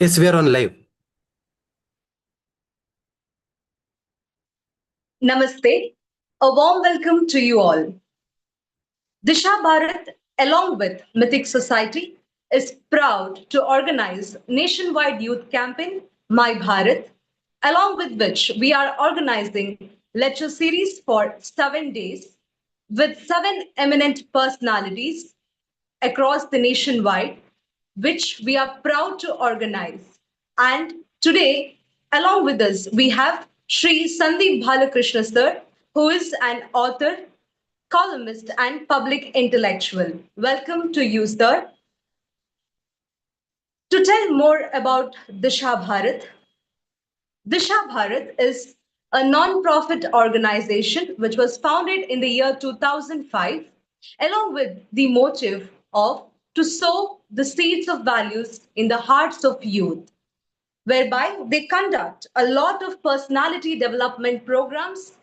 Yes, we are on live. Namaste. A warm welcome to you all. Disha Bharat, along with Mythic Society, is proud to organize nationwide youth campaign My Bharat, along with which we are organizing lecture series for 7 days with 7 eminent personalities across the nationwide, which we are proud to organize. And today, along with us, we have Sri Sandeep Balakrishna sir, who is an author, columnist, and public intellectual. Welcome to you, sir. To tell more about Disha Bharat, Disha Bharat is a non-profit organization which was founded in the year 2005 along with the motive of to sow the seeds of values in the hearts of youth, whereby they conduct a lot of personality development programs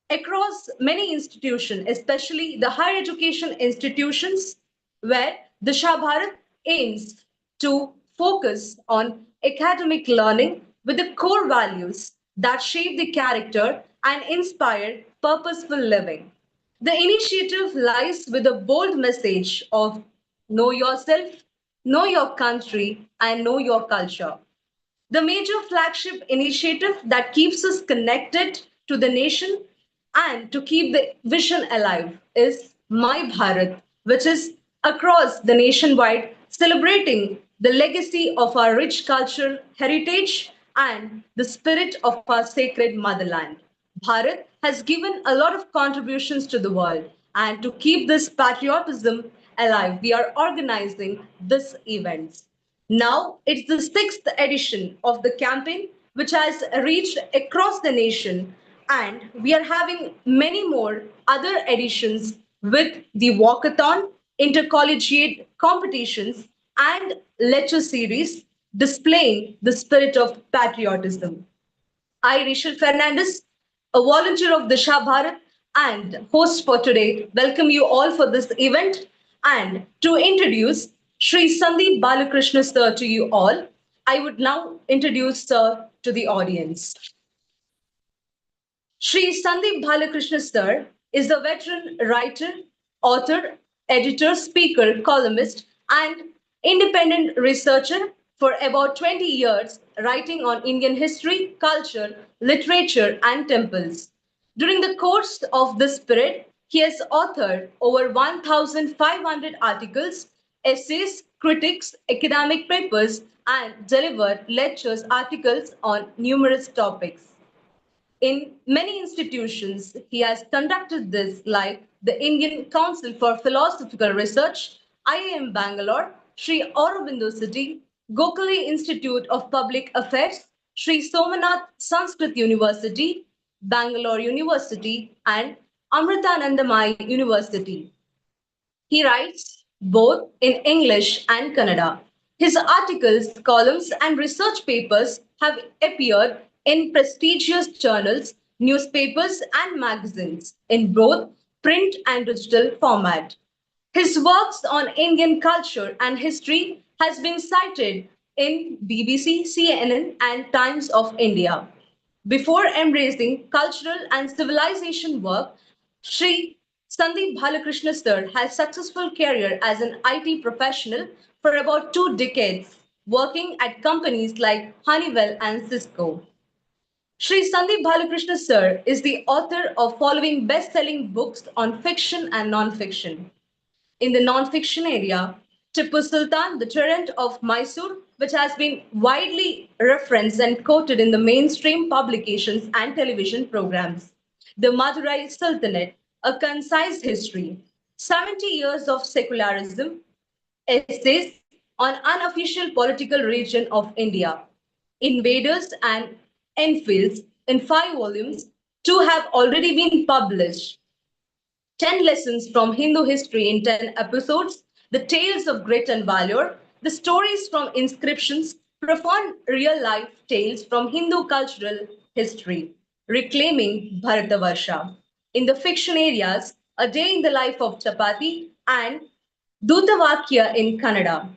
across many institutions, especially the higher education institutions, where Disha Bharat aims to focus on academic learning with the core values that shape the character and inspire purposeful living. The initiative lies with a bold message of know yourself, know your country, and know your culture. The major flagship initiative that keeps us connected to the nation and to keep the vision alive is My Bharat, which is across the nationwide celebrating the legacy of our rich cultural heritage and the spirit of our sacred motherland. Bharat has given a lot of contributions to the world, and to keep this patriotism alive, we are organizing this event. Now it's the sixth edition of the campaign, which has reached across the nation, and we are having many more other editions with the walkathon, intercollegiate competitions, and lecture series displaying the spirit of patriotism. I, Rachel Fernandez, a volunteer of Disha Bharat and host for today, welcome you all for this event. And to introduce Sri Sandeep Balakrishna sir to you all, I would now introduce sir to the audience. Sri Sandeep Balakrishna sir is a veteran writer, author, editor, speaker, columnist, and independent researcher for about 20 years, writing on Indian history, culture, literature, and temples. During the course of this period, he has authored over 1,500 articles, essays, critiques, academic papers, and delivered lectures, articles on numerous topics. In many institutions, he has conducted this, like the Indian Council for Philosophical Research, IIM Bangalore, Sri Aurobindo City, Gokhale Institute of Public Affairs, Sri Somanath Sanskrit University, Bangalore University, and Amritanandamai University. He writes both in English and Kannada. His articles, columns, and research papers have appeared in prestigious journals, newspapers, and magazines in both print and digital format. His works on Indian culture and history has been cited in BBC, CNN, and Times of India. Before embracing cultural and civilization work, Sri Sandeep Balakrishna sir has successful career as an IT professional for about 2 decades, working at companies like Honeywell and Cisco. Sri Sandeep Balakrishna sir is the author of following best-selling books on fiction and non-fiction. In the non-fiction area, Tipu Sultan, the Tyrant of Mysore, which has been widely referenced and quoted in the mainstream publications and television programs. The Madurai Sultanate, a concise history. 70 years of secularism, essays on unofficial political region of India, invaders and enfields in 5 volumes. Two have already been published. 10 lessons from Hindu history in 10 episodes, the tales of grit and valor, the stories from inscriptions, profound real life tales from Hindu cultural history, reclaiming Bharatavarsha. In the fiction areas, A Day in the Life of Chapati and Dutavakya in Kannada.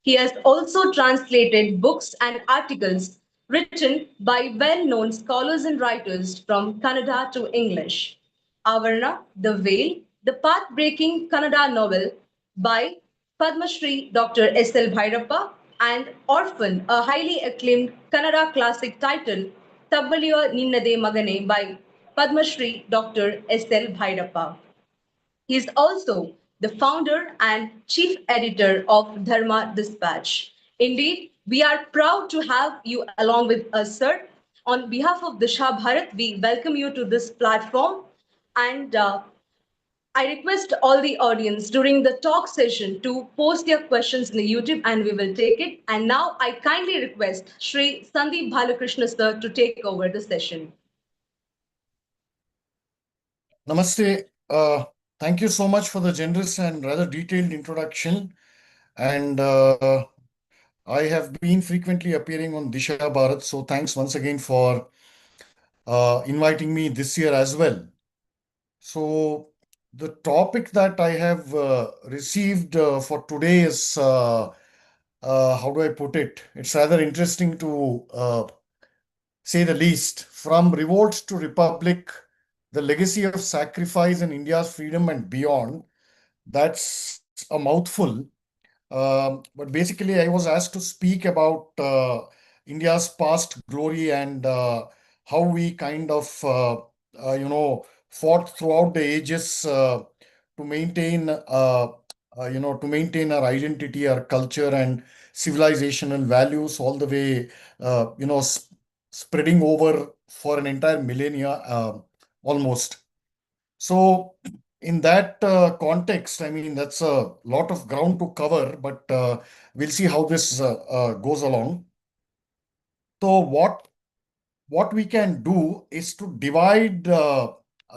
He has also translated books and articles written by well-known scholars and writers from Kannada to English. Avarna, The Veil, the path-breaking Kannada novel by Padma Shri Dr. S.L. Bhairappa, and Orphan, a highly acclaimed Kannada classic title, Tabbaliyo Ninnade Magane by Padma Shri Dr. S.L. Bhairappa. He is also the founder and chief editor of Dharma Dispatch. Indeed, we are proud to have you along with us, sir. On behalf of Disha Bharat, we welcome you to this platform. And I request all the audience during the talk session to post their questions in the YouTube and we will take it. And now I kindly request Shri Sandeep Balakrishna, sir, to take over the session. Namaste. Thank you so much for the generous and rather detailed introduction. And I have been frequently appearing on Disha Bharat, so thanks once again for inviting me this year as well. So the topic that I have received for today is, how do I put it? It's rather interesting to say the least. From revolt to republic, the legacy of sacrifice in India's freedom and beyond. That's a mouthful. But basically, I was asked to speak about India's past glory and how we kind of, fought throughout the ages to maintain, to maintain our identity, our culture, and civilization and values all the way, spreading over for an entire millennia almost. So, in that context, I mean, that's a lot of ground to cover, but we'll see how this goes along. So, what we can do is to divide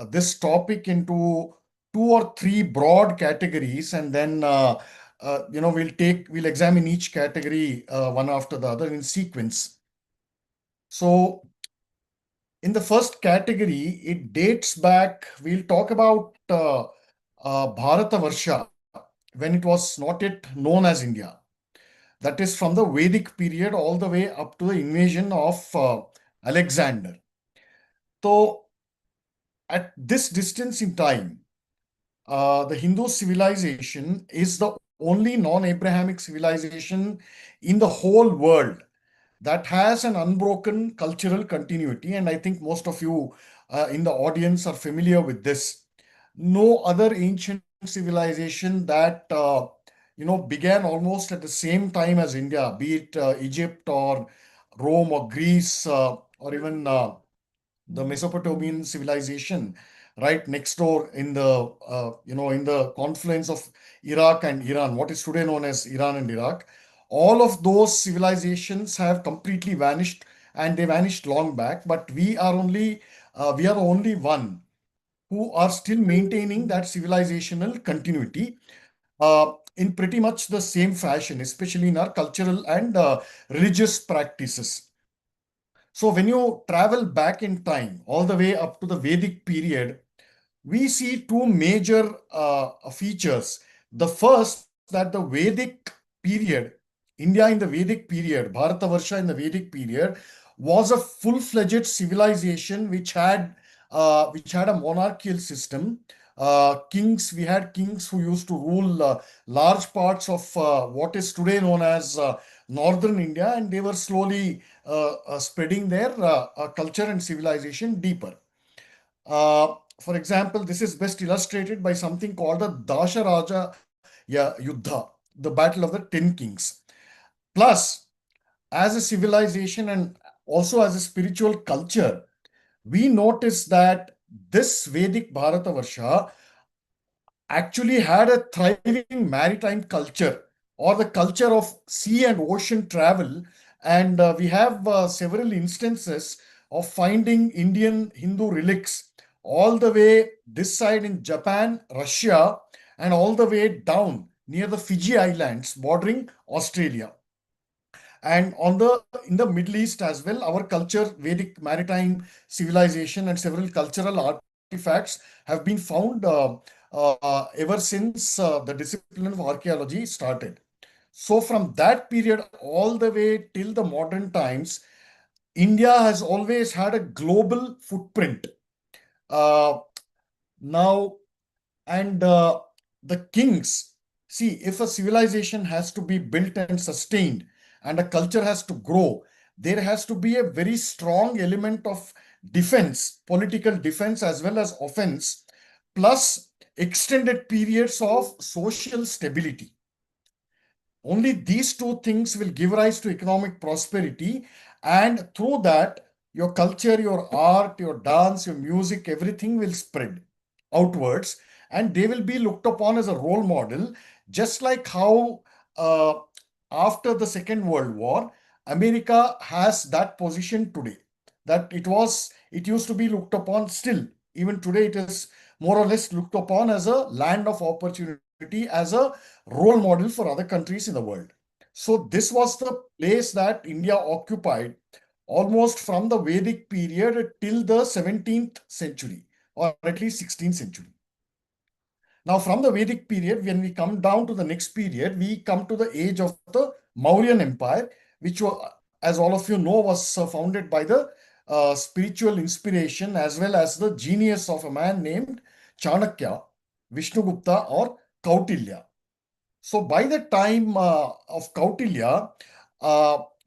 this topic into two or three broad categories, and then we'll examine each category one after the other in sequence. So, in the first category, it dates back. We'll talk about Bharatavarsha when it was not yet known as India. That is from the Vedic period all the way up to the invasion of Alexander. So, at this distance in time, the Hindu civilization is the only non-Abrahamic civilization in the whole world that has an unbroken cultural continuity. And I think most of you in the audience are familiar with this. No other ancient civilization that began almost at the same time as India, be it Egypt or Rome or Greece or even the Mesopotamian civilization right next door in the in the confluence of Iraq and Iran, what is today known as Iran and Iraq. All of those civilizations have completely vanished, and they vanished long back. But we are the only one who are still maintaining that civilizational continuity in pretty much the same fashion, especially in our cultural and religious practices. So when you travel back in time, all the way up to the Vedic period, we see two major features. The first, that the Vedic period, India in the Vedic period, Bharatavarsha in the Vedic period, was a full-fledged civilization which had a monarchical system. We had kings who used to rule large parts of what is today known as northern India, and they were slowly spreading their culture and civilization deeper. For example, this is best illustrated by something called the Dasharaja Yuddha, the Battle of the 10 Kings. Plus, as a civilization and also as a spiritual culture, we notice that this Vedic Bharatavarsha actually had a thriving maritime culture, or the culture of sea and ocean travel. And we have several instances of finding Indian Hindu relics all the way this side in Japan, Russia, and all the way down near the Fiji Islands bordering Australia. And in the Middle East as well, our culture, Vedic maritime civilization, and several cultural artifacts have been found ever since the discipline of archaeology started. So from that period all the way till the modern times, India has always had a global footprint. Uh, now, and the kings, see, if a civilization has to be built and sustained and a culture has to grow, there has to be a very strong element of defense, political defense as well as offense, plus extended periods of social stability. Only these two things will give rise to economic prosperity, and through that, your culture, your art, your dance, your music, everything will spread outwards, and they will be looked upon as a role model, just like how uh, after the Second World War, America has that position today. That it used to be looked upon still. Even today, it is more or less looked upon as a land of opportunity, as a role model for other countries in the world. So this was the place that India occupied almost from the Vedic period till the 17th century, or at least 16th century. Now, from the Vedic period, when we come down to the next period, we come to the age of the Mauryan Empire, which, as all of you know, was founded by the spiritual inspiration as well as the genius of a man named Chanakya, Vishnugupta, or Kautilya. So by the time of Kautilya,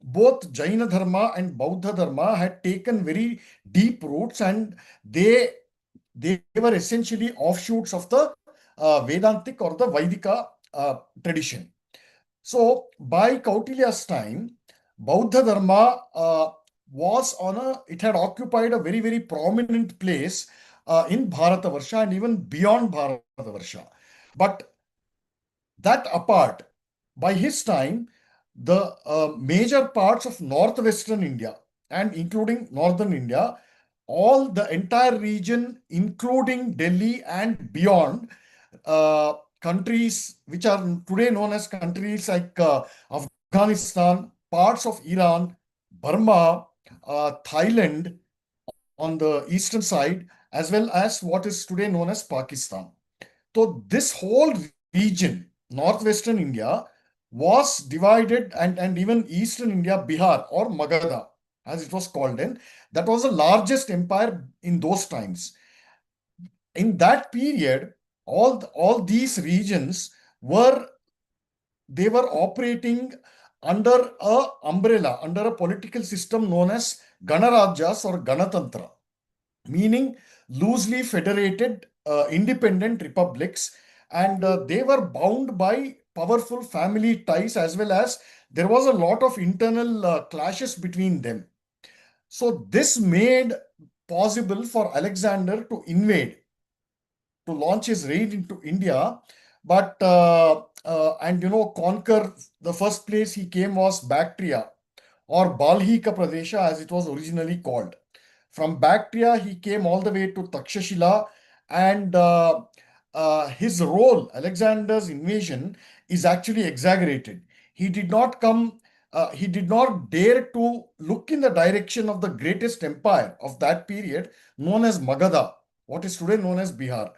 both Jaina Dharma and Bauddha Dharma had taken very deep roots, and they were essentially offshoots of the Vedantic or the Vaidika tradition. So by Kautilya's time, Bauddha Dharma it had occupied a very, very prominent place in Bharatavarsha and even beyond Bharatavarsha. But that apart, by his time, the major parts of northwestern India and including northern India, all the entire region, including Delhi and beyond, countries which are today known as countries like Afghanistan, parts of Iran, Burma, Thailand on the eastern side, as well as what is today known as Pakistan. So this whole region, northwestern India, was divided, and even eastern India, Bihar or Magadha, as it was called then, that was the largest empire in those times. In that period, all these regions were they were operating under a umbrella, under a political system known as Ganarajyas or Ganatantra, meaning loosely federated independent republics, and they were bound by powerful family ties, as well as there was a lot of internal clashes between them. So this made possible for Alexander to invade, to launch his raid into India, but and conquer. The first place he came was Bactria, or Balhika Pradesha as it was originally called. From Bactria, he came all the way to Takshashila, and his role, Alexander's invasion, is actually exaggerated. He did not come, he did not dare to look in the direction of the greatest empire of that period, known as Magadha, what is today known as Bihar.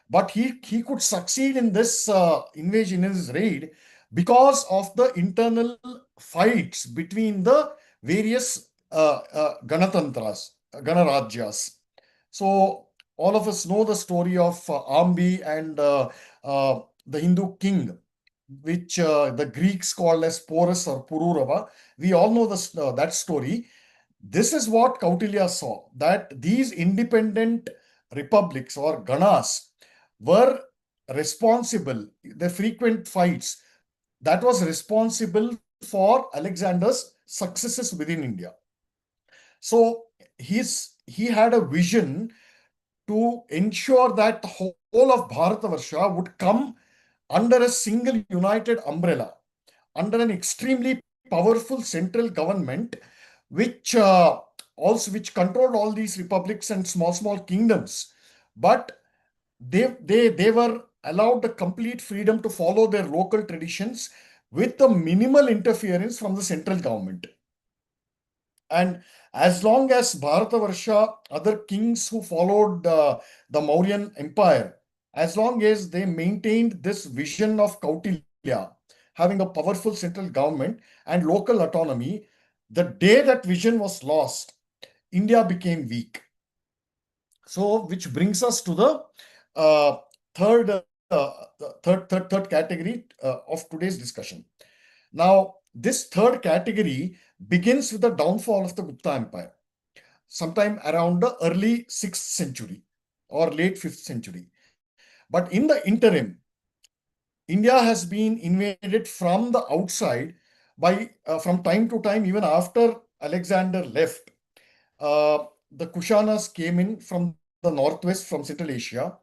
But he could succeed in this invasion, in his raid, because of the internal fights between the various Ganatantras, Ganarajyas. So all of us know the story of Ambi and the Hindu king, which the Greeks called as Porus or Pururava. We all know that story. This is what Kautilya saw, that these independent republics or Ganas were responsible, the frequent fights, that was responsible for Alexander's successes within India. So he had a vision to ensure that the whole of Bharatavarsha would come under a single united umbrella, under an extremely powerful central government, which controlled all these republics and small kingdoms. But they were allowed the complete freedom to follow their local traditions with the minimal interference from the central government. And as long as Bharatavarsha, other kings who followed the Mauryan Empire, as long as they maintained this vision of Kautilya, had having a powerful central government and local autonomy, the day that vision was lost, India became weak. So, which brings us to the uh, third, third category of today's discussion. Now, this third category begins with the downfall of the Gupta Empire, sometime around the early 6th century or late 5th century. But in the interim, India has been invaded from the outside by from time to time, even after Alexander left. Uh, the Kushanas came in from the northwest, from Central Asia.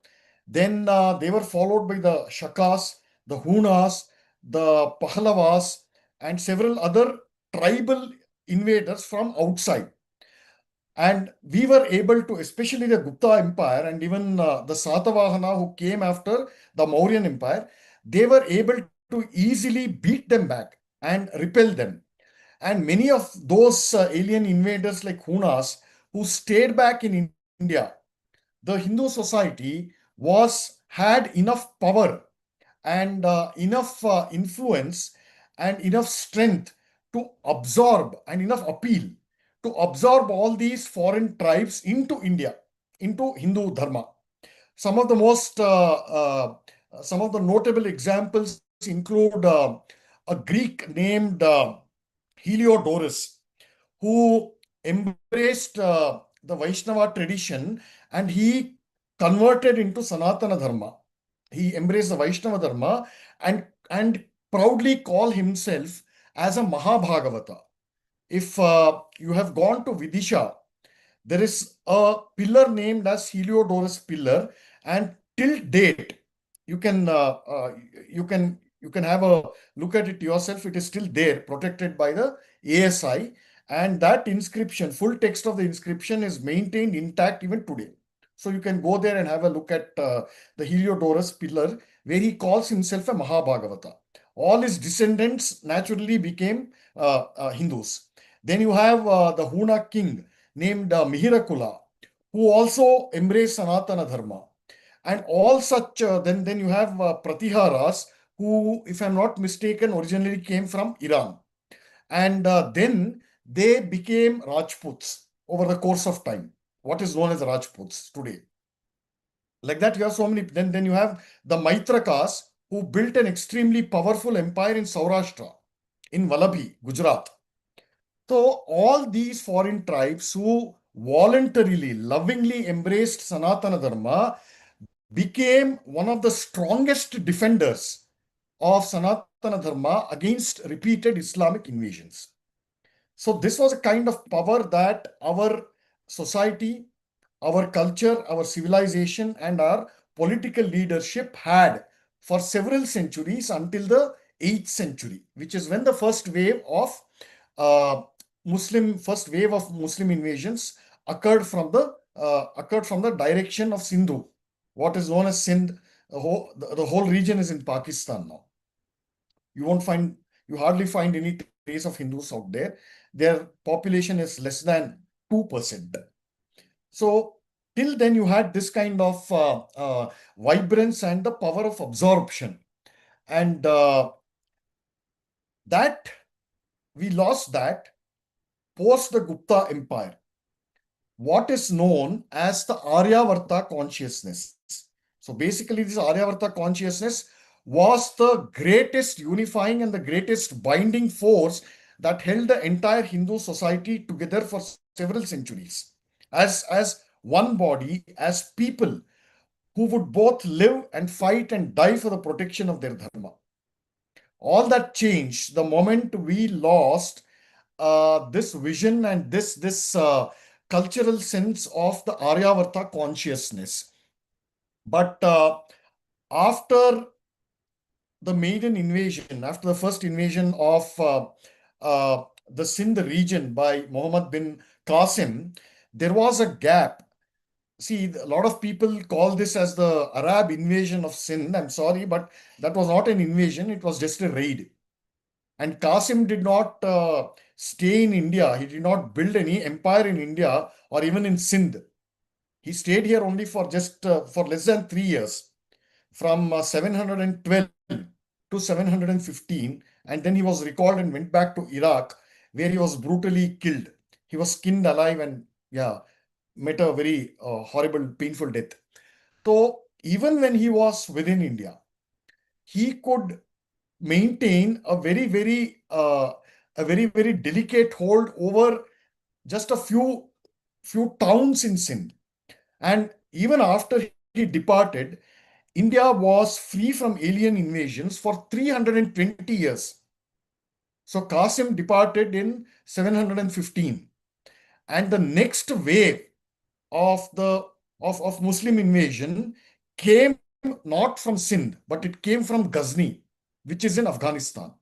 Then they were followed by the Shakas, the Hunas, the Pahlavas, and several other tribal invaders from outside. And we were able to, especially the Gupta Empire and even the Satavahana who came after the Mauryan Empire, they were able to easily beat them back and repel them. And many of those alien invaders like Hunas who stayed back in India, the Hindu society had enough power and enough influence and enough strength to absorb and enough appeal to absorb all these foreign tribes into India, into Hindu Dharma. Some of the most, some of the notable examples include a Greek named Heliodorus, who embraced the Vaishnava tradition and he converted into Sanatana Dharma. He embraced the Vaishnava Dharma and proudly call himself as a Mahabhagavata. If you have gone to Vidisha, there is a pillar named as Heliodorus pillar, and till date, you can you can have a look at it yourself. It is still there, protected by the ASI, and that inscription, full text of the inscription, is maintained intact even today. So you can go there and have a look at the Heliodorus pillar, where he calls himself a Mahabhagavata. All his descendants naturally became Hindus. Then you have the Huna king named Mihirakula, who also embraced Sanatana Dharma. And all such, then you have Pratiharas, who, if I'm not mistaken, originally came from Iran. And then they became Rajputs over the course of time, what is known as Rajputs today. Like that, you have so many. Then you have the Maitrakas, who built an extremely powerful empire in Saurashtra, in Vallabhi, Gujarat. So all these foreign tribes who voluntarily, lovingly embraced Sanatana Dharma became one of the strongest defenders of Sanatana Dharma against repeated Islamic invasions. So this was a kind of power that our society, our culture, our civilization, and our political leadership had for several centuries until the 8th century, which is when the uh, first wave of Muslim invasions occurred from the direction of Sindhu, what is known as Sindh. The whole region is in Pakistan now. You won't find, you hardly find any trace of Hindus out there. Their population is less than 2%. So till then you had this kind of vibrance and the power of absorption. And that we lost that post the Gupta Empire. What is known as the Aryavarta consciousness. So basically, this Aryavarta consciousness was the greatest unifying and the greatest binding force that held the entire Hindu society together for several centuries as one body, as people who would both live and fight and die for the protection of their dharma. All that changed the moment we lost this vision and this cultural sense of the Aryavarta consciousness. But after the maiden invasion, after the first invasion of the Sindh region by Muhammad bin Qasim, there was a gap. See, a lot of people call this as the Arab invasion of Sindh. I'm sorry, but that was not an invasion, it was just a raid. And Qasim did not stay in India. He did not build any empire in India or even in Sindh. He stayed here only for just for less than 3 years, from 712 to 715, and then he was recalled and went back to Iraq, where he was brutally killed. He was skinned alive and, yeah, met a very horrible, painful death. So even when he was within India, he could maintain a very delicate hold over just a few towns in Sindh. And even after he departed, India was free from alien invasions for 320 years. So Qasim departed in 715, and the next wave of the of Muslim invasion came not from Sindh, but it came from Ghazni, which is in Afghanistan.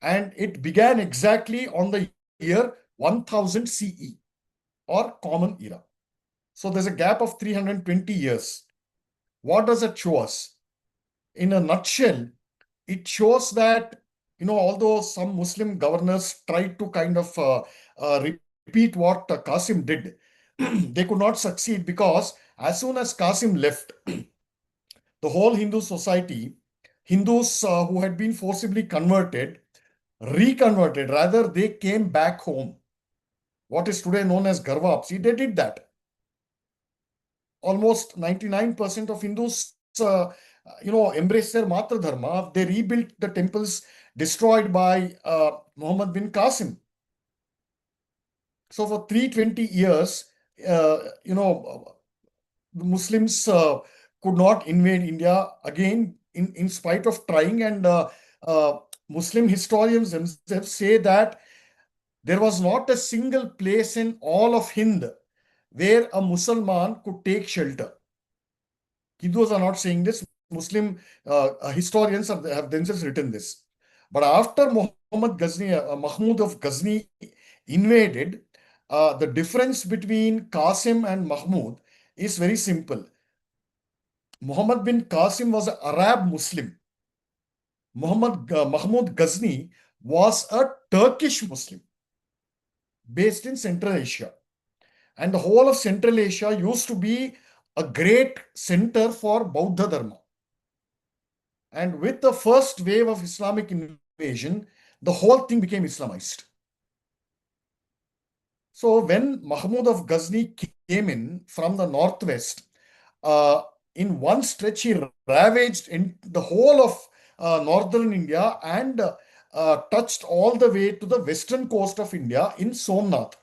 And it began exactly on the year 1000 CE, or Common Era. So there's a gap of 320 years. What does it show us? In a nutshell, it shows that, although some Muslim governors tried to kind of repeat what Qasim did, they could not succeed, because as soon as Qasim left, the whole Hindu society, Hindus who had been forcibly converted, reconverted, rather, they came back home. What is today known as Garvapsi, they did that. Almost 99% of Hindus, embrace their Matra Dharma. They rebuilt the temples destroyed by Muhammad bin Qasim. So for 320 years, the Muslims could not invade India again, in spite of trying. And Muslim historians themselves say that there was not a single place in all of Hind where a Musalman could take shelter. Hindus are not saying this. Muslim historians have themselves written this. But after Muhammad Ghazni, Mahmud of Ghazni invaded, the difference between Qasim and Mahmud is very simple. Muhammad bin Qasim was an Arab Muslim. Mahmud Ghazni was a Turkish Muslim based in Central Asia. And the whole of Central Asia used to be a great center for Bauddha Dharma. And with the first wave of Islamic invasion, the whole thing became Islamized. So when Mahmud of Ghazni came in from the northwest, uh, in one stretch he ravaged in the whole of northern India, and touched all the way to the western coast of India in Somnath.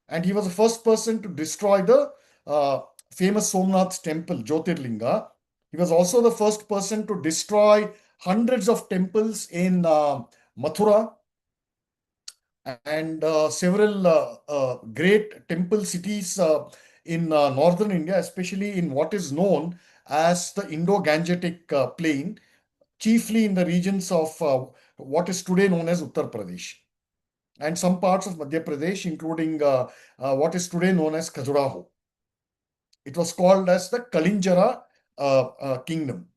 And he was the first person to destroy the uh, famous Somnath temple, Jyotirlinga. He was also the first person to destroy hundreds of temples in Mathura, and several great temple cities in northern India, especially in what is known as the Indo-Gangetic plain, chiefly in the regions of what is today known as Uttar Pradesh, and some parts of Madhya Pradesh, including what is today known as Khajuraho. It was called as the Kalinjara kingdom.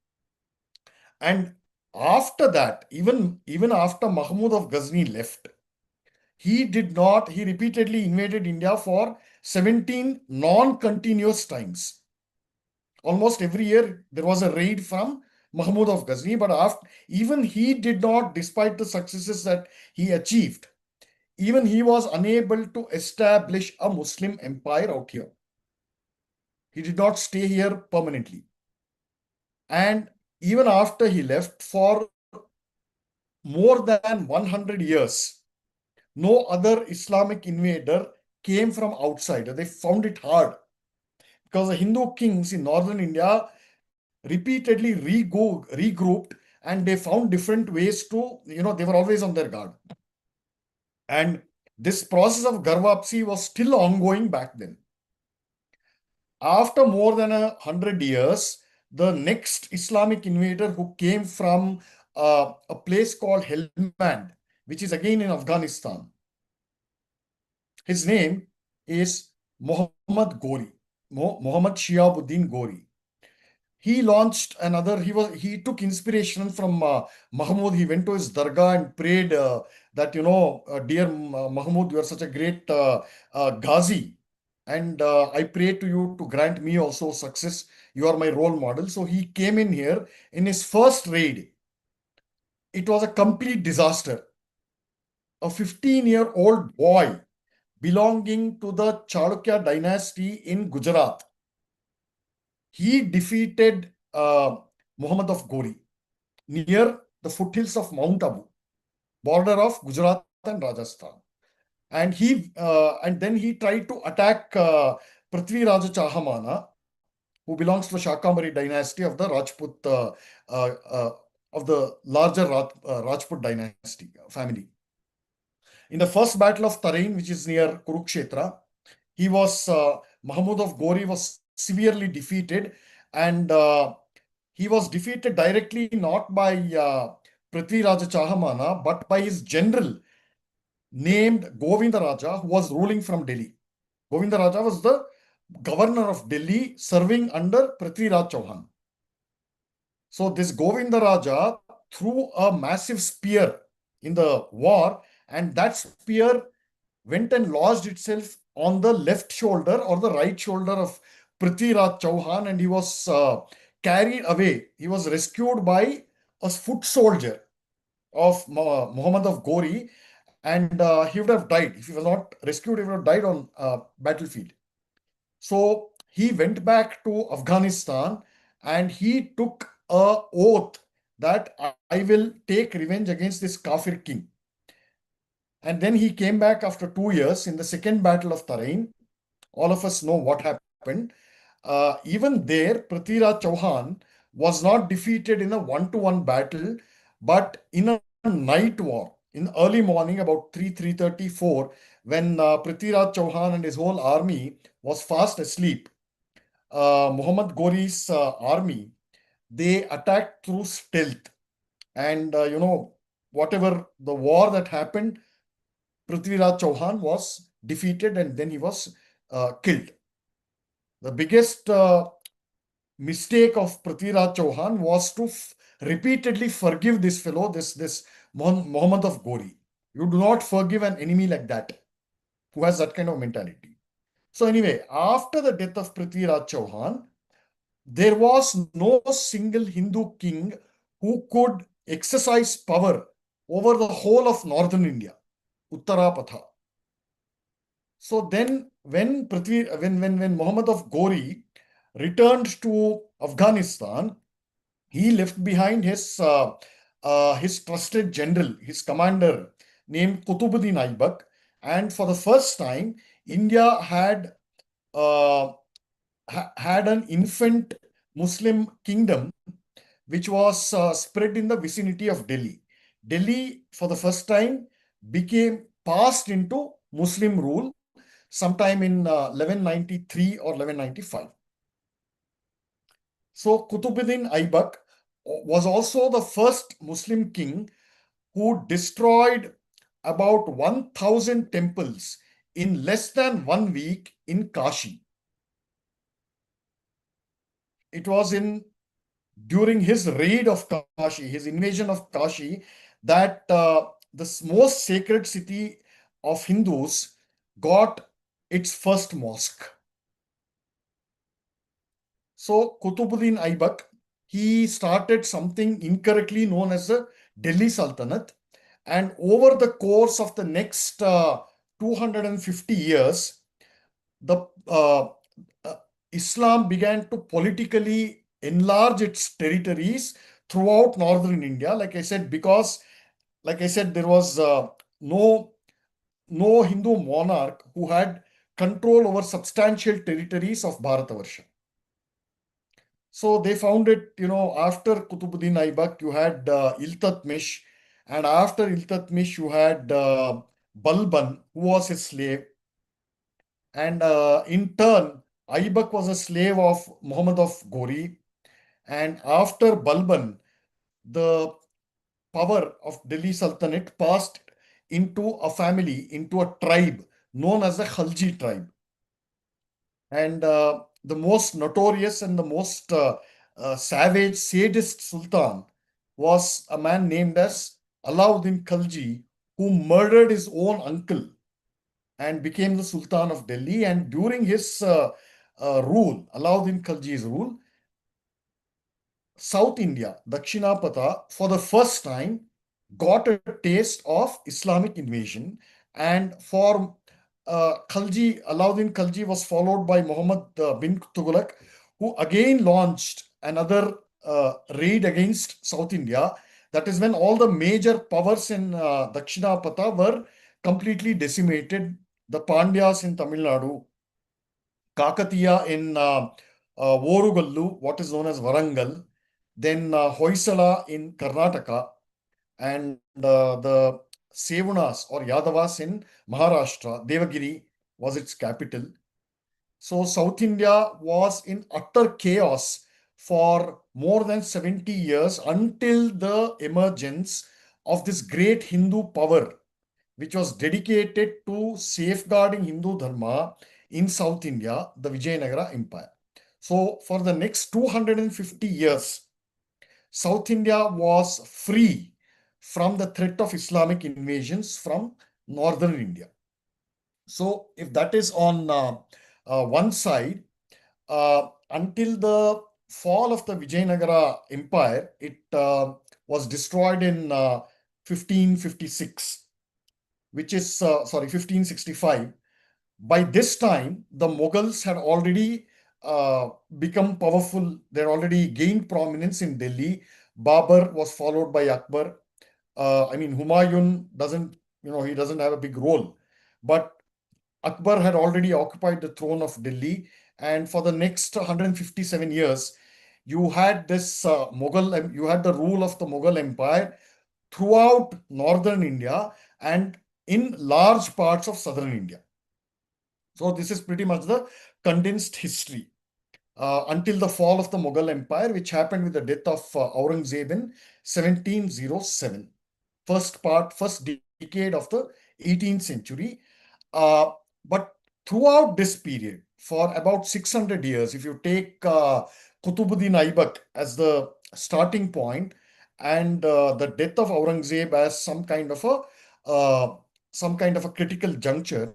And after that, even after Mahmud of Ghazni left, he repeatedly invaded India for 17 non-continuous times. Almost every year there was a raid from Mahmud of Ghazni, but even he did not, despite the successes that he achieved, even he was unable to establish a Muslim empire out here. He did not stay here permanently. And even after he left, for more than 100 years, no other Islamic invader came from outside. They found it hard, because the Hindu kings in northern India repeatedly regrouped, and they found different ways to, they were always on their guard. And this process of Garvapsi was still ongoing back then. After more than 100 years, the next Islamic invader who came from a place called Helmand, which is again in Afghanistan, his name is Muhammad Ghori, Muhammad Shiabuddin Ghori. He launched another. He took inspiration from Mahmud. He went to his dargah and prayed that, dear Mahmud, you are such a great Ghazi, and I pray to you to grant me also success. You are my role model. So he came in here in his first raid. it was a complete disaster. A 15-year-old boy belonging to the Chalukya dynasty in Gujarat, he defeated Muhammad of Ghori near the foothills of Mount Abu, border of Gujarat and Rajasthan. And then he tried to attack Prithvi Raja Chahamana, who belongs to the Shakambari dynasty of the Rajput uh, uh, of the larger Rajput dynasty family. In the first battle of Tarain, which is near Kurukshetra, he was Mahmud of Ghori was severely defeated, and he was defeated directly not by Prithvi Raja Chahamana but by his general named Govinda Raja, who was ruling from Delhi. Govinda Raja was the governor of Delhi serving under Prithviraj Chauhan. So this Govinda Raja threw a massive spear in the war, and that spear went and lodged itself on the left shoulder or the right shoulder of Prithviraj Chauhan, and he was carried away. He was rescued by a foot soldier of Muhammad of Ghori, and he would have died. If he was not rescued, he would have died on battlefield. So he went back to Afghanistan and he took a oath that I will take revenge against this Kafir king. And then he came back after 2 years in the second battle of Tarain. All of us know what happened. Even there, Prithviraj Chauhan was not defeated in a one-to-one battle, but in a night war. In early morning, about 3:34, when Prithviraj Chauhan and his whole army was fast asleep, Muhammad Ghori's army, they attacked through stealth. And, whatever the war that happened, Prithviraj Chauhan was defeated and then he was killed. The biggest mistake of Prithviraj Chauhan was to repeatedly forgive this fellow, this Muhammad of Ghori. You do not forgive an enemy like that, who has that kind of mentality. So anyway, after the death of Prithviraj Chauhan, there was no single Hindu king who could exercise power over the whole of northern India, Uttarapatha. So then, when Muhammad of Ghori returned to Afghanistan, he left behind his trusted general, his commander named Qutubuddin Aibak, and for the first time, India uh, had an infant Muslim kingdom which was spread in the vicinity of Delhi. Delhi, for the first time, became passed into Muslim rule sometime in 1193 or 1195. So Qutbuddin Aibak was also the first Muslim king who destroyed about 1,000 temples in less than 1 week in Kashi. It was during his raid of Kashi, his invasion of Kashi, that the most sacred city of Hindus got its first mosque. So Qutbuddin Aibak, he started something incorrectly known as the Delhi Sultanate, and over the course of the next 250 years, the Islam began to politically enlarge its territories throughout northern India. Like I said, there was no Hindu monarch who had control over substantial territories of Bharatavarsha. So they found it, after Qutbuddin Aibak, you had Iltutmish, and after Iltutmish, you had Balban, who was his slave. And in turn, Aibak was a slave of Muhammad of Ghori. And after Balban, the power of Delhi Sultanate passed into a family, into a tribe known as the Khalji tribe. And the most notorious and the most savage, sadist sultan was a man named as Alauddin Khalji, who murdered his own uncle and became the Sultan of Delhi. And during his rule, Alauddin Khalji's rule, South India, Dakshinapatha, for the first time, got a taste of Islamic invasion. And for Khalji, Alauddin Khalji was followed by Muhammad bin Tughlaq, who again launched another raid against South India. That is when all the major powers in Dakshinapatha were completely decimated. The Pandyas in Tamil Nadu, Kakatiya in Vorugallu, what is known as Varangal, then Hoysala in Karnataka, and the Sevunas or Yadavas in Maharashtra, Devagiri was its capital. So South India was in utter chaos for more than 70 years until the emergence of this great Hindu power, which was dedicated to safeguarding Hindu Dharma in South India, the Vijayanagara Empire. So for the next 250 years, South India was free from the threat of Islamic invasions from northern India. So, if that is on one side, until the fall of the Vijayanagara Empire, it was destroyed in 1556, which is, 1565. By this time, the Mughals had already become powerful. They had already gained prominence in Delhi. Babur was followed by Akbar. Humayun doesn't, he doesn't have a big role. But Akbar had already occupied the throne of Delhi. And for the next 157 years, you had this you had the rule of the Mughal Empire throughout northern India and in large parts of southern India. So this is pretty much the condensed history until the fall of the Mughal Empire, which happened with the death of Aurangzeb in 1707. First decade of the 18th century. Uh, but throughout this period, for about 600 years, if you take Qutbuddin Aibak as the starting point and the death of Aurangzeb as some kind of a critical juncture,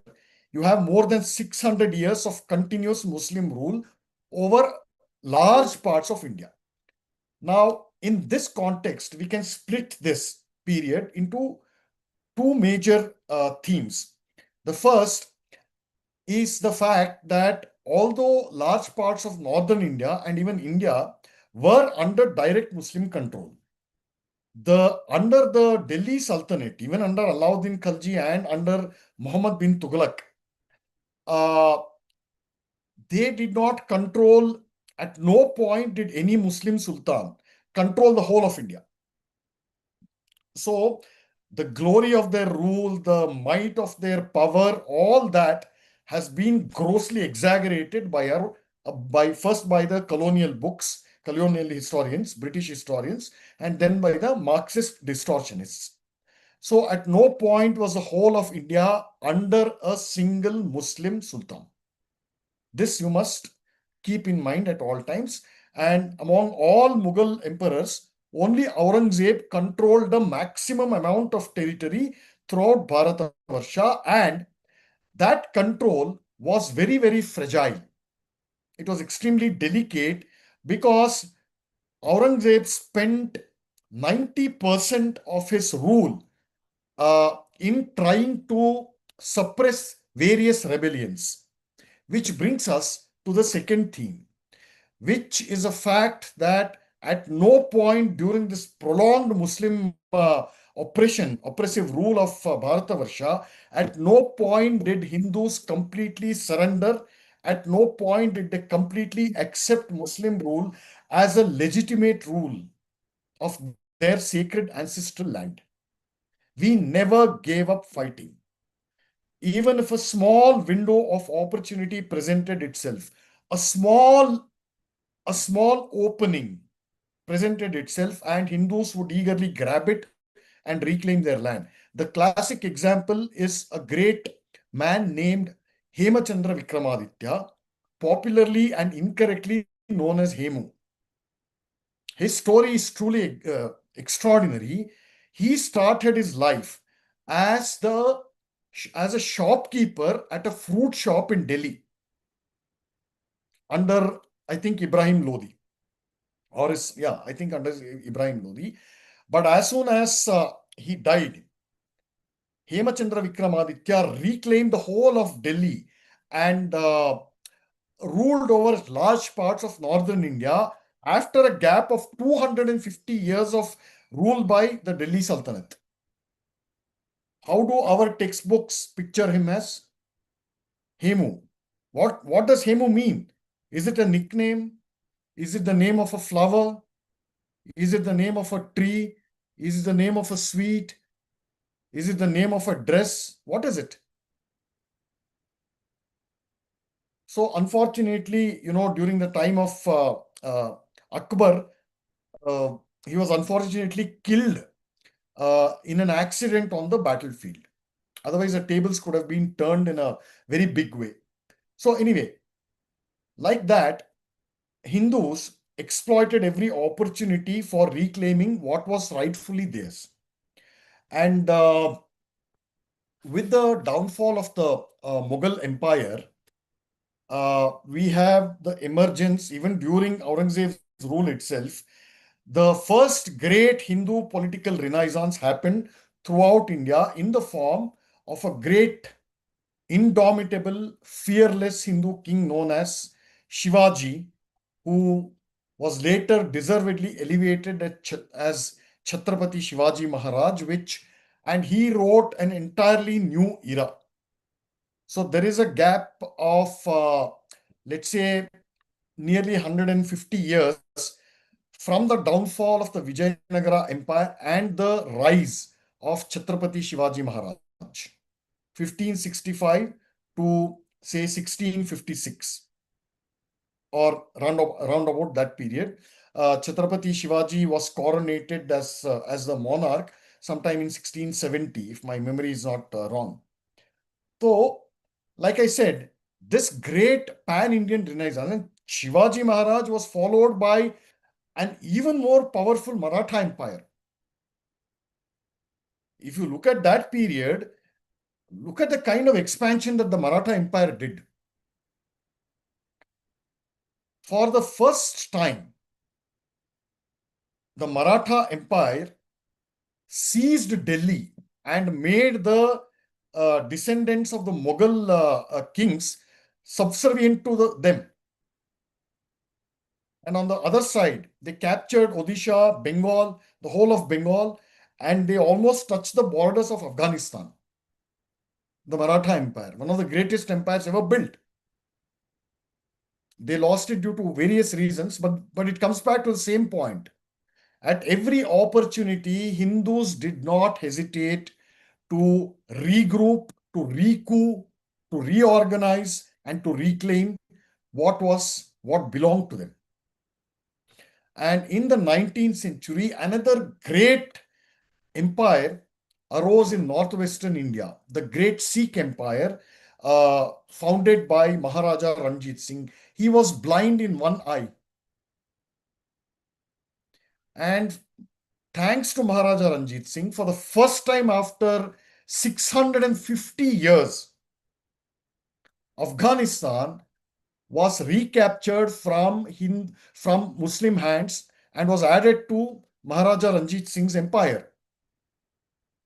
you have more than 600 years of continuous Muslim rule over large parts of India. Now, in this context, we can split this period into two major themes. The first is the fact that although large parts of northern India and even India were under direct Muslim control, under the Delhi Sultanate, even under Alauddin Khalji and under Muhammad bin Tughlaq, uh, they did not control, at no point did any Muslim Sultan control the whole of India. So the glory of their rule, the might of their power, all that has been grossly exaggerated by by the colonial books, colonial historians, British historians, and then by the Marxist distortionists. So at no point was the whole of India under a single Muslim sultan. This you must keep in mind at all times. And among all Mughal emperors, only Aurangzeb controlled the maximum amount of territory throughout Bharatavarsha, and that control was very, very fragile. It was extremely delicate because Aurangzeb spent 90% of his rule in trying to suppress various rebellions, which brings us to the second theme, which is a fact that at no point during this prolonged Muslim oppressive rule of Bharatavarsha, at no point did Hindus completely surrender. At no point did they completely accept Muslim rule as a legitimate rule of their sacred ancestral land. We never gave up fighting. Even if a small window of opportunity presented itself, a small opening presented itself, and Hindus would eagerly grab it and reclaim their land. The classic example is a great man named Hemachandra Vikramaditya, popularly and incorrectly known as Hemu. His story is truly extraordinary. He started his life as as a shopkeeper at a fruit shop in Delhi under, I think, Ibrahim Lodi, I think under Ibrahim Lodi. But as soon as he died, Hemachandra Vikramaditya reclaimed the whole of Delhi and ruled over large parts of northern India after a gap of 250 years of rule by the Delhi Sultanate. How do our textbooks picture him as? Hemu. What does Hemu mean? Is it a nickname? Is it the name of a flower? Is it the name of a tree? Is it the name of a sweet? Is it the name of a dress? What is it? So unfortunately, during the time of Akbar, uh, he was unfortunately killed in an accident on the battlefield. Otherwise, the tables could have been turned in a very big way. So anyway, like that, Hindus exploited every opportunity for reclaiming what was rightfully theirs. And with the downfall of the Mughal Empire, we have the emergence, even during Aurangzeb's rule itself, the first great Hindu political renaissance happened throughout India in the form of a great, indomitable, fearless Hindu king known as Shivaji, who was later deservedly elevated as Chhatrapati Shivaji Maharaj, and he wrote an entirely new era. So there is a gap of, let's say, nearly 150 years from the downfall of the Vijayanagara Empire and the rise of Chhatrapati Shivaji Maharaj, 1565 to say 1656, or round about that period. Chhatrapati Shivaji was coronated as the monarch sometime in 1670, if my memory is not wrong. So, like I said, this great pan-Indian renaissance, and Shivaji Maharaj was followed by an even more powerful Maratha Empire. If you look at that period, look at the kind of expansion that the Maratha Empire did. For the first time, the Maratha Empire seized Delhi and made the descendants of the Mughal kings subservient to them. And on the other side, they captured Odisha, Bengal, the whole of Bengal, and they almost touched the borders of Afghanistan. The Maratha Empire, one of the greatest empires ever built. They lost it due to various reasons, but it comes back to the same point. At every opportunity, Hindus did not hesitate to regroup, to recoup, to reorganize, and to reclaim what belonged to them. And in the 19th century, another great empire arose in northwestern India, the great Sikh Empire, founded by Maharaja Ranjit Singh. He was blind in one eye. And thanks to Maharaja Ranjit Singh, for the first time after 650 years, Afghanistan was recaptured from Muslim hands and was added to Maharaja Ranjit Singh's empire.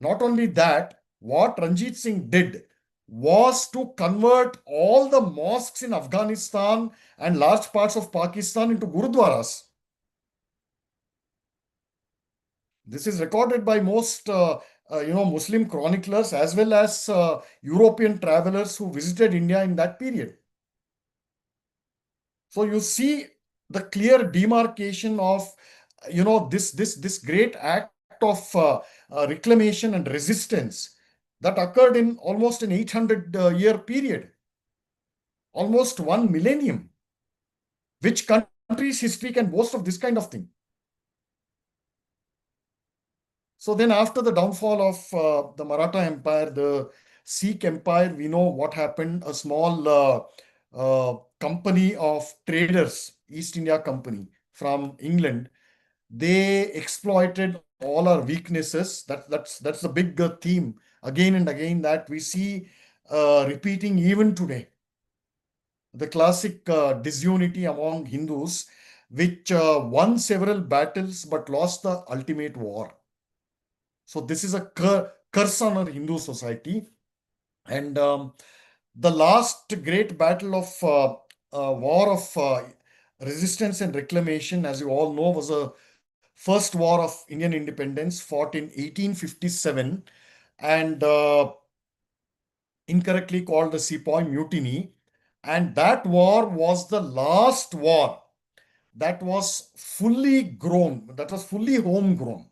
Not only that, what Ranjit Singh did was to convert all the mosques in Afghanistan and large parts of Pakistan into gurudwaras. This is recorded by most Muslim chroniclers as well as European travelers who visited India in that period. So you see the clear demarcation of this great act of reclamation and resistance that occurred in almost an 800-year period, almost 1 millennium. Which country's history can boast of this kind of thing? So then after the downfall of the Maratha Empire, the Sikh Empire, we know what happened. A small company of traders, East India Company from England, they exploited all our weaknesses. That's the big theme again and again that we see repeating even today. The classic disunity among Hindus, which won several battles but lost the ultimate war. So this is a curse on our Hindu society. And the last great battle of war of resistance and reclamation, as you all know, was a first war of Indian independence fought in 1857 and incorrectly called the Sepoy Mutiny. And that war was the last war that was fully grown, that was fully homegrown.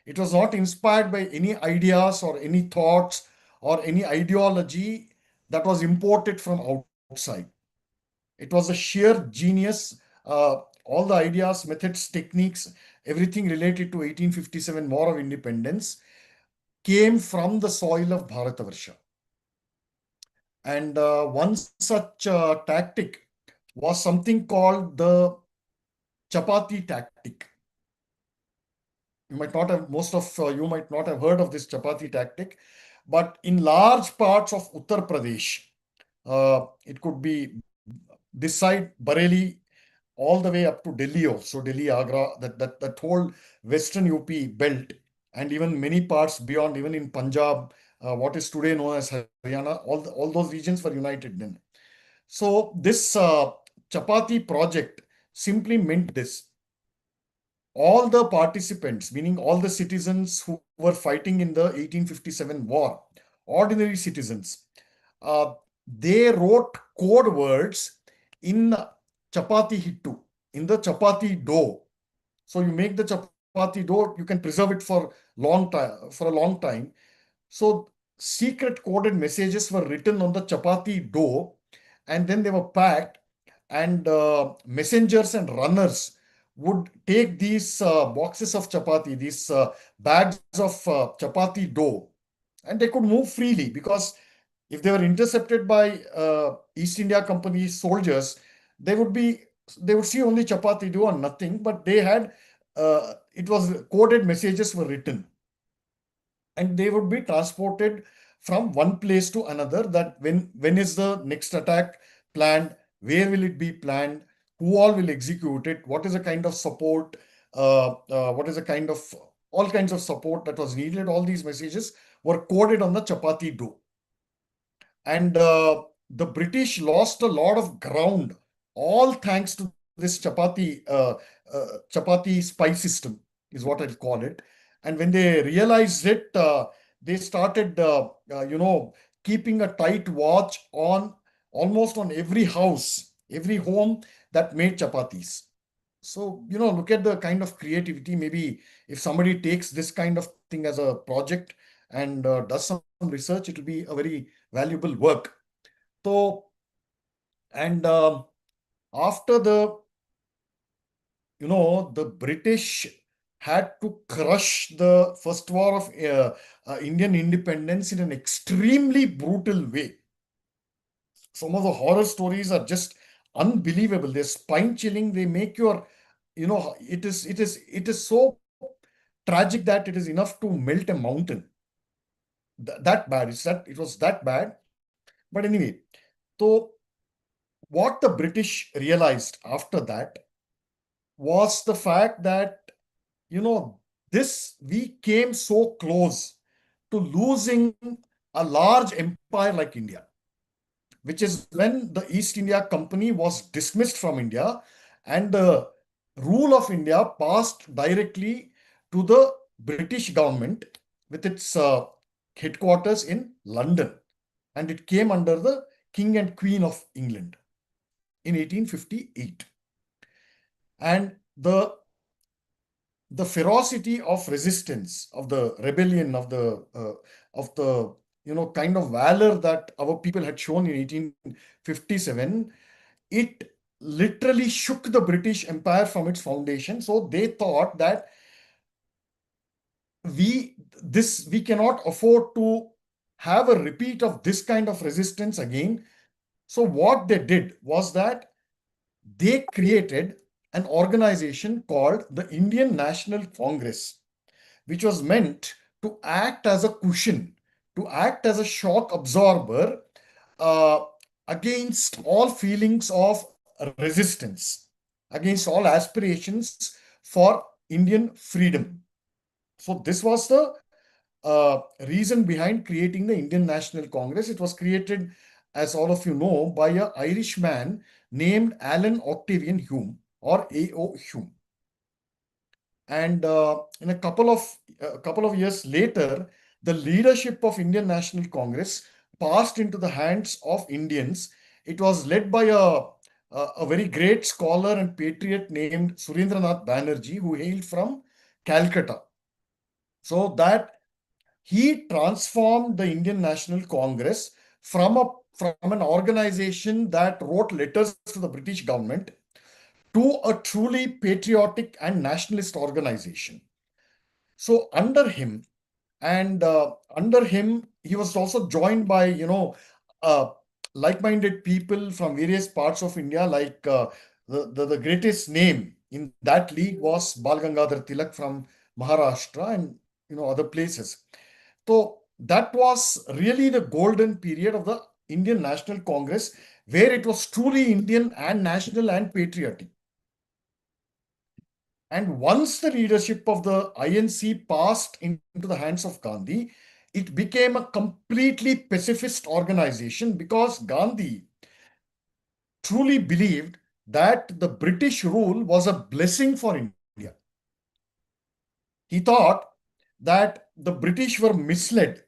It was not inspired by any ideas or any thoughts or any ideology that was imported from outside. It was a sheer genius. All the ideas, methods, techniques, everything related to 1857 War of Independence came from the soil of Bharatavarsha. And one such tactic was something called the chapati tactic. You might not have, most of you might not have heard of this chapati tactic, but in large parts of Uttar Pradesh, it could be this side, Bareilly, all the way up to Delhi also, Delhi, Agra, that whole western UP belt, and even many parts beyond, even in Punjab, what is today known as Haryana, all those regions were united then. So this chapati project simply meant this: all the participants, meaning all the citizens who were fighting in the 1857 war, ordinary citizens, uh, they wrote code words in chapati hittu, in the chapati dough. So you make the chapati dough, you can preserve it for a long time. So secret coded messages were written on the chapati dough, and then they were packed, and messengers and runners would take these boxes of chapati, these bags of chapati dough, and they could move freely, because if they were intercepted by East India Company soldiers, they would be they would see only chapati dough and nothing, but they had it was coded messages were written, and they would be transported from one place to another, that when is the next attack planned, where will it be planned, who all will execute it, what is the kind of support, what is the kind of all kinds of support that was needed. All these messages were coded on the chapati dough. And the British lost a lot of ground, all thanks to this chapati spice system, is what I'll call it. And when they realized it, they started, keeping a tight watch on almost on every house, every home that made chapatis. So, look at the kind of creativity. Maybe if somebody takes this kind of thing as a project and does some research, it will be a very valuable work. So, and after the British had to crush the first war of Indian independence in an extremely brutal way. Some of the horror stories are just unbelievable. They're spine chilling. They make your, it is so tragic that it is enough to melt a mountain. That bad. It was that bad. But anyway, so what the British realized after that was the fact that, you know, we came so close to losing a large empire like India, which is when the East India Company was dismissed from India and the rule of India passed directly to the British government with its headquarters in London. And it came under the King and Queen of England in 1858. And the ferocity of resistance, of the rebellion, of the kind of valor that our people had shown in 1857, it literally shook the British Empire from its foundation. So they thought that we cannot afford to have a repeat of this kind of resistance again. So what they did was that they created an organization called the Indian National Congress, which was meant to act as a cushion, to act as a shock absorber uh, against all feelings of resistance, against all aspirations for Indian freedom. So this was the reason behind creating the Indian National Congress. It was created, as all of you know, by a Irishman named Alan Octavian Hume, or A.O. Hume. And in a couple of years later, the leadership of Indian National Congress passed into the hands of Indians. It was led by a very great scholar and patriot named Surendranath Banerjee, who hailed from Calcutta. So that he transformed the Indian National Congress from an organization that wrote letters to the British government to a truly patriotic and nationalist organization. So under him, he was also joined by uh, like-minded people from various parts of India. Like the greatest name in that league was Bal Gangadhar Tilak from Maharashtra, and other places. So that was really the golden period of the Indian National Congress, where it was truly Indian and national and patriotic. And once the leadership of the INC passed into the hands of Gandhi, it became a completely pacifist organization, because Gandhi truly believed that the British rule was a blessing for India. He thought that the British were misled,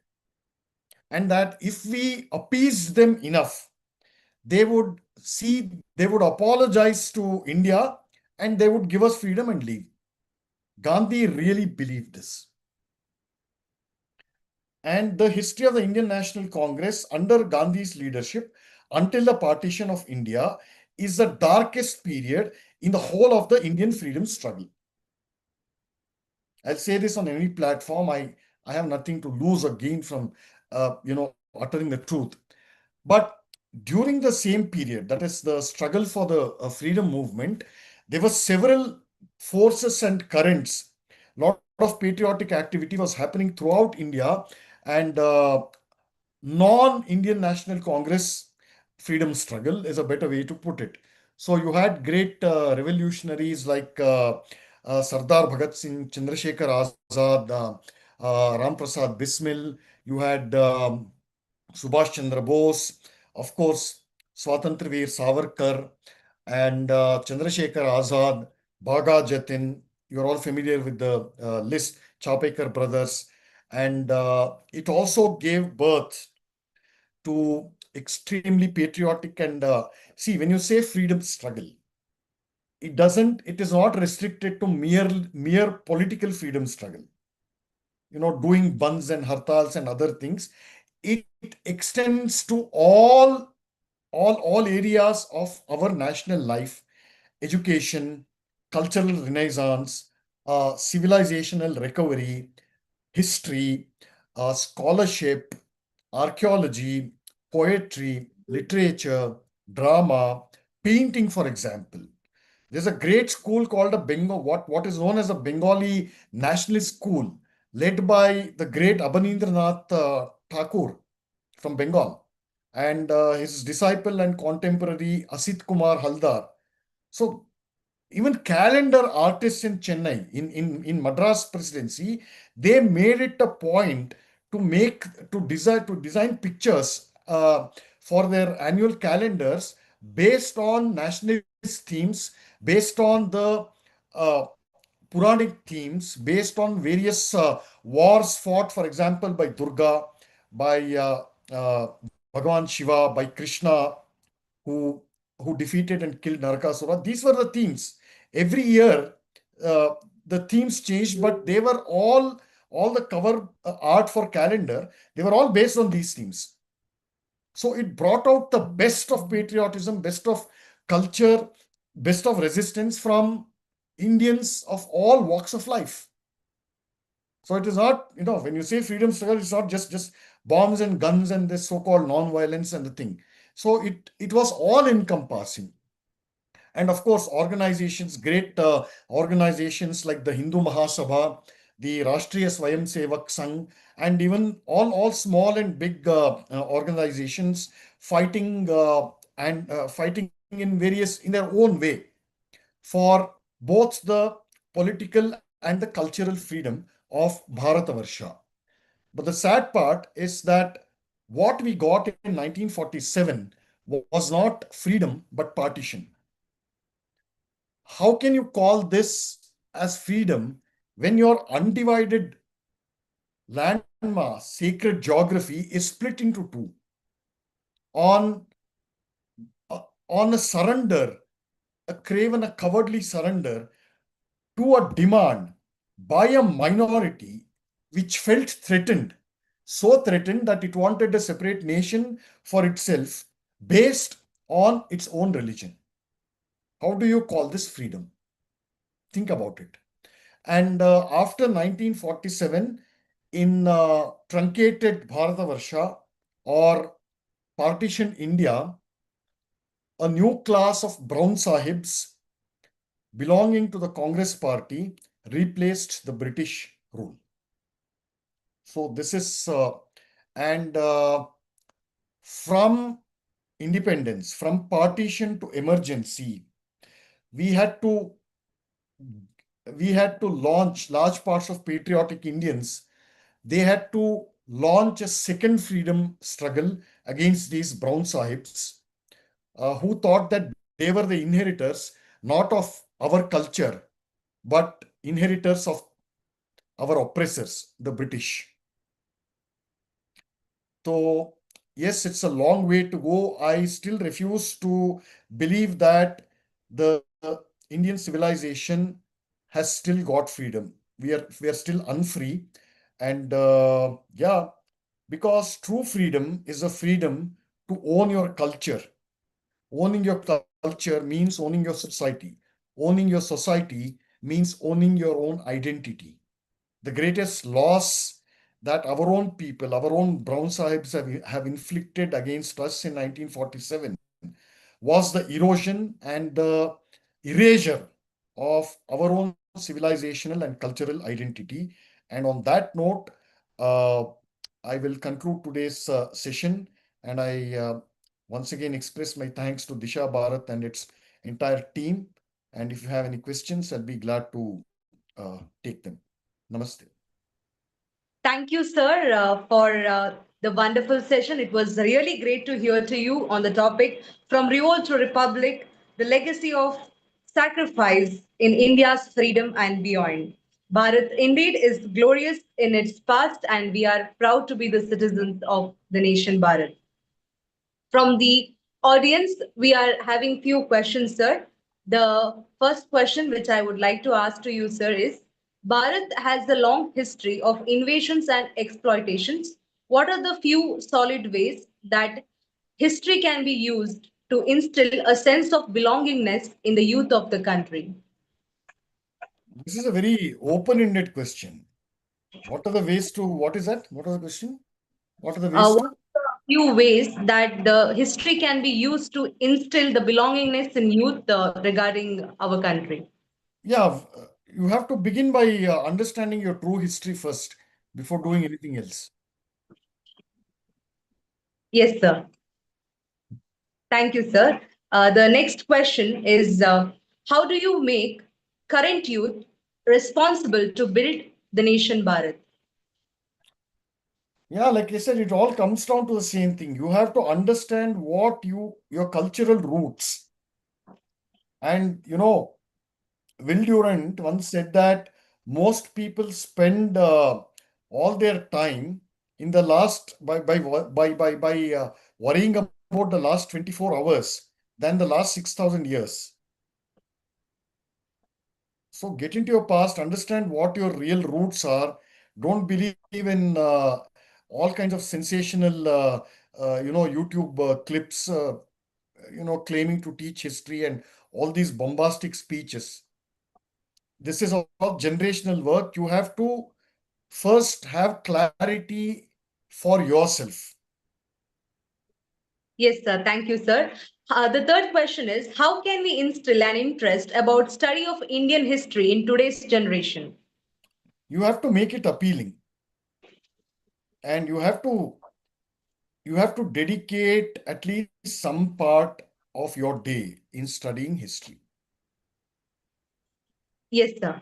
and that if we appeased them enough, they would apologize to India, and they would give us freedom and leave. Gandhi really believed this. And the history of the Indian National Congress under Gandhi's leadership until the partition of India is the darkest period in the whole of the Indian freedom struggle. I'll say this on any platform. I have nothing to lose or gain from uttering the truth. But during the same period, that is the struggle for the freedom movement, there were several forces and currents. A lot of patriotic activity was happening throughout India, and non-Indian National Congress freedom struggle is a better way to put it. So you had great revolutionaries like Sardar Bhagat Singh, Chandrasekhar Azad, Ram Prasad Bismil. You had Subhash Chandra Bose, of course, Swatantra Veer Savarkar, and Chandrasekhar Azad, Bhaga Jatin. You're all familiar with the list, Chapekar brothers. And it also gave birth to extremely patriotic and see, when you say freedom struggle, it is not restricted to mere political freedom struggle, doing bunds and hartals and other things. It extends to all areas of our national life: education, cultural renaissance, civilizational recovery, history, scholarship, archaeology, poetry, literature, drama, painting, for example. There's a great school called what is known as a Bengali nationalist school, led by the great Abanindranath Thakur from Bengal, and his disciple and contemporary Asit Kumar Haldar. So even calendar artists in Chennai, in Madras presidency, they made it a point to design pictures for their annual calendars based on nationalist themes, based on the uh, Puranic themes, based on various wars fought, for example, by Durga, by Bhagavan Shiva, by Krishna, who who defeated and killed Narakasura. These were the themes. Every year, uh, the themes changed, but they were all the cover art for calendar. They were all based on these themes. So it brought out the best of patriotism, best of culture, best of resistance from Indians of all walks of life. So it is not, when you say freedom struggle, it's not just bombs and guns and this so-called non-violence and the thing. So it was all encompassing. And of course, organizations, great organizations like the Hindu Mahasabha, the Rashtriya Swayam Sevak Sangh, and even all small and big organizations fighting in their own way for both the political and the cultural freedom of Bharatavarsha. But the sad part is that what we got in 1947 was not freedom but partition. How can you call this as freedom when your undivided landmass, sacred geography is split into two on, on a surrender, a craven, a cowardly surrender to a demand by a minority which felt threatened, so threatened that it wanted a separate nation for itself based on its own religion. How do you call this freedom? Think about it. And after 1947, in truncated Bharatavarsha or partition India, a new class of brown sahibs belonging to the Congress party replaced the British rule. So this is, and from independence, from partition to emergency, we had to we had to launch large parts of patriotic Indians. They had to launch a second freedom struggle against these brown sahibs who thought that they were the inheritors not of our culture but inheritors of our oppressors, the British. So, yes, it's a long way to go. I still refuse to believe that the Indian civilization has still got freedom. We are still unfree. And yeah, because true freedom is a freedom to own your culture. Owning your culture means owning your society. Owning your society means owning your own identity. The greatest loss that our own people, our own brown sahibs have inflicted against us in 1947 was the erosion and the erasure of our own civilizational and cultural identity. And on that note, uh, I will conclude today's session. And I once again express my thanks to Disha Bharat and its entire team. And if you have any questions, I'll be glad to take them. Namaste. Thank you, sir, for the wonderful session. It was really great to hear to you on the topic from Revolt to Republic, the legacy of sacrifice in India's freedom and beyond. Bharat indeed is glorious in its past, and we are proud to be the citizens of the nation Bharat. From the audience, we are having few questions, sir. The first question which I would like to ask to you, sir, is Bharat has a long history of invasions and exploitations. What are the few solid ways that history can be used to instill a sense of belongingness in the youth of the country? This is a very open-ended question. What are the ways to, what is that? What was the question? What are the ways to? What are the few ways that the history can be used to instill the belongingness in youth regarding our country? Yeah, you have to begin by understanding your true history first before doing anything else. Yes, sir. Thank you, sir. The next question is how do you make current youth responsible to build the nation Bharat? Yeah, like I said, it all comes down to the same thing. You have to understand what your cultural roots. And Will Durant once said that most people spend all their time in the last by worrying about the last 24 hours than the last 6,000 years. So get into your past, understand what your real roots are. Don't believe in all kinds of sensational, YouTube clips, claiming to teach history and all these bombastic speeches. This is all generational work. You have to first have clarity for yourself. Yes, sir. Thank you, sir. The third question is how can we instill an interest about study of Indian history in today's generation? You have to make it appealing, and you have to dedicate at least some part of your day in studying history. Yes, sir.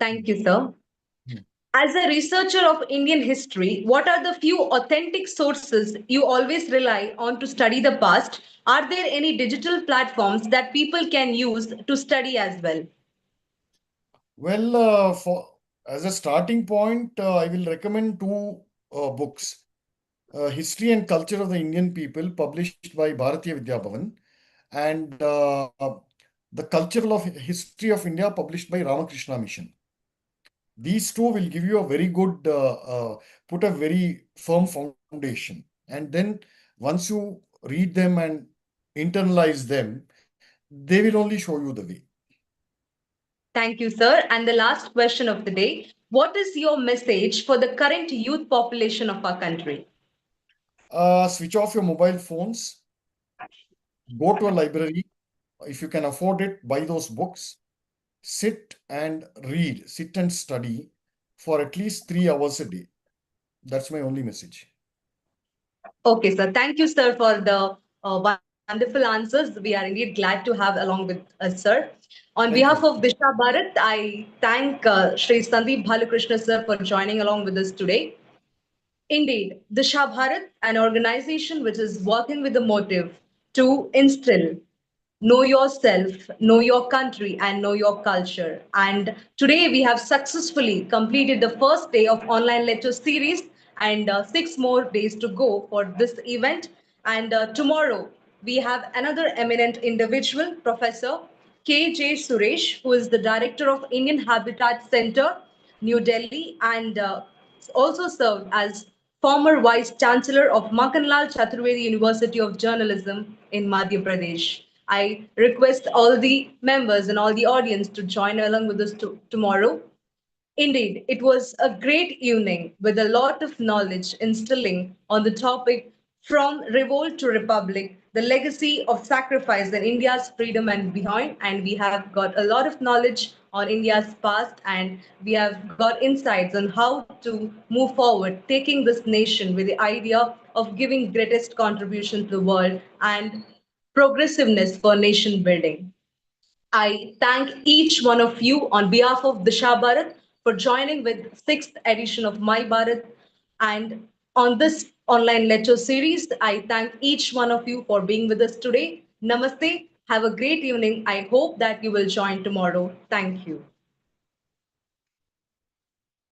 Thank you, sir. Hmm. As a researcher of Indian history, what are the few authentic sources you always rely on to study the past? Are there any digital platforms that people can use to study as well? Well, for as a starting point, I will recommend two books. History and Culture of the Indian People, published by Bharatiya Vidya Bhavan, and The Cultural of History of India, published by Ramakrishna Mission. These two will give you a very good, put a very firm foundation. And then once you read them and internalize them, they will only show you the way. Thank you, sir. And the last question of the day: what is your message for the current youth population of our country? Switch off your mobile phones, go to a library. If you can afford it, buy those books, sit and read, sit and study for at least 3 hours a day. That's my only message. Okay, sir. Thank you, sir, for the wonderful answers. We are indeed glad to have along with us, sir. On behalf Thank of you. Disha Bharat, I thank Shri Sandeep Balakrishna, sir, for joining along with us today. Indeed, Disha Bharat, an organization which is working with the motive to instill know yourself, know your country, and know your culture. And today we have successfully completed the first day of online lecture series, and 6 more days to go for this event. And tomorrow we have another eminent individual, Professor K.J. Suresh, who is the director of Indian Habitat Center, New Delhi, and also served as former Vice Chancellor of Makanlal Chaturvedi University of Journalism in Madhya Pradesh. I request all the members and all the audience to join along with us tomorrow. Indeed, it was a great evening with a lot of knowledge instilling on the topic from revolt to republic, the legacy of sacrifice in India's freedom and beyond. And we have got a lot of knowledge on India's past, and we have got insights on how to move forward, taking this nation with the idea of giving greatest contribution to the world and progressiveness for nation building. I thank each one of you on behalf of Disha Bharat for joining with sixth edition of My Bharat. And on this online lecture series, I thank each one of you for being with us today. Namaste. Have a great evening. I hope that you will join tomorrow. Thank you.